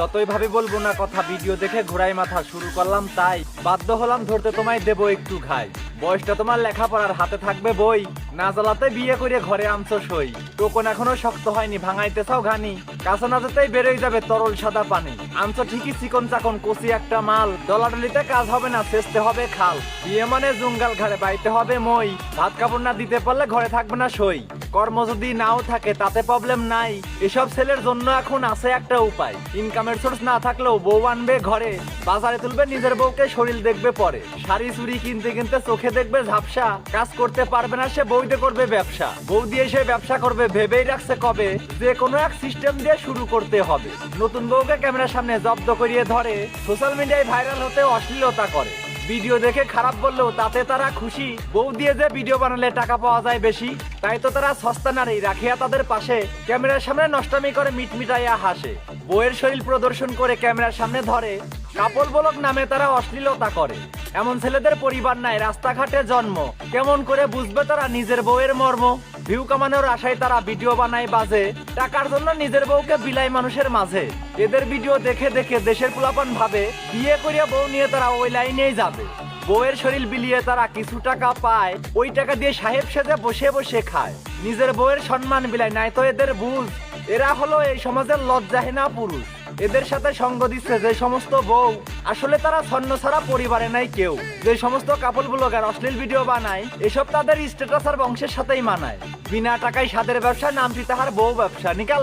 যতই ভাবে বলবো না কথা, ভিডিও দেখে ঘোরাই মাথা শুরু করলাম, তাই বাধ্য হলাম ধরতে, তোমায় দেবো একটু ঘাই। বয়সটা তোমার লেখাপড়ার, হাতে থাকবে বই, না জ্বালাতে বিয়ে করে ঘরে আনছো সই। টোকন এখনো শক্ত হয়নি, ভাঙাইতে চাও ঘানি, কাছে না যেতেই বেরোই যাবে তরল সাদা পানি। আনছো ঠিকই চিকন চাকন কচি একটা মাল, ডলাডলিতে কাজ হবে না, চেষ্টা হবে খাল। বিয়ে মানে জঙ্গাল ঘাড়ে বাইতে হবে মই, ভাত কাপড় না দিতে পারলে ঘরে থাকবে না সই। কর্ম যদি নাও থাকে তাতে প্রবলেম নাই, এসব ছেলের জন্য এখন আছে একটা উপায়। ইনকামের সোর্স না থাকলেও বউ আনবে ঘরে, বাজারে তুলবে নিজের বউকে, শরীর দেখবে পরে। শাড়ি চুড়ি কিনতে কিনতে চোখে দেখবে ঝাপসা, কাজ করতে পারবে না সে, বউতে করবে ব্যবসা। বউ দিয়ে সে ব্যবসা করবে, ভেবেই রাখছে কবে যে কোনো এক সিস্টেম দিয়ে শুরু করতে হবে। নতুন বউকে ক্যামেরার সামনে জব্দ করিয়ে ধরে, সোশ্যাল মিডিয়ায় ভাইরাল হতে অশ্লীলতা করে। ভিডিও দেখে খারাপ বললেও তাতে তারা খুশি, বউ দিয়ে যে ভিডিও বানালে টাকা পাওয়া যায় বেশি, তাই তো তারা সস্তা নারী রাখিয়া তাদের পাশে, ক্যামেরার সামনে নষ্টামি করে মিটমিটাইয়া হাসে। বউয়ের শরীর প্রদর্শন করে ক্যামেরার সামনে ধরে, কাপল ব্লগ নামে তারা অশ্লীলতা করে। এমন ছেলেদের পরিবার নাই, রাস্তাঘাটে জন্ম, কেমন করে বুঝবে তারা নিজের বউয়ের মর্ম। ভিউ কামানোর আশায় তারা ভিডিও বানায় বাজে, টাকার জন্য নিজের বউকে বিলাই মানুষের মাঝে। এদের ভিডিও দেখে দেখে দেশের পোলাপান ভাবে বিয়ে করিয়া বউ নিয়ে তারা ওই লাইনেই যাবে। বউয়ের শরীর বিলিয়ে তারা কিছু টাকা পায়, ওই টাকা দিয়ে সাহেব সেজে বসে বসে খায়। নিজের বউয়ের সম্মান বিলায়, নাই তো এদের বুঝ। এরা হলো এই সমাজের লজ্জাহীনা পুরুষ। এদের সাথে সঙ্গ দিচ্ছে যে সমস্ত বউ, আসলে তারা ছন্ন ছাড়া পরিবারে নাই কেউ। যে সমস্ত কাপল ব্লগার অশ্লীল ভিডিও বানায়, এসব তাদের স্ট্যাটাস আর বংশের সাথেই মানায়। বিনা টাকায় স্বাদের ব্যবসা, নামটি তাহার বউ ব্যবসা। নিকাল।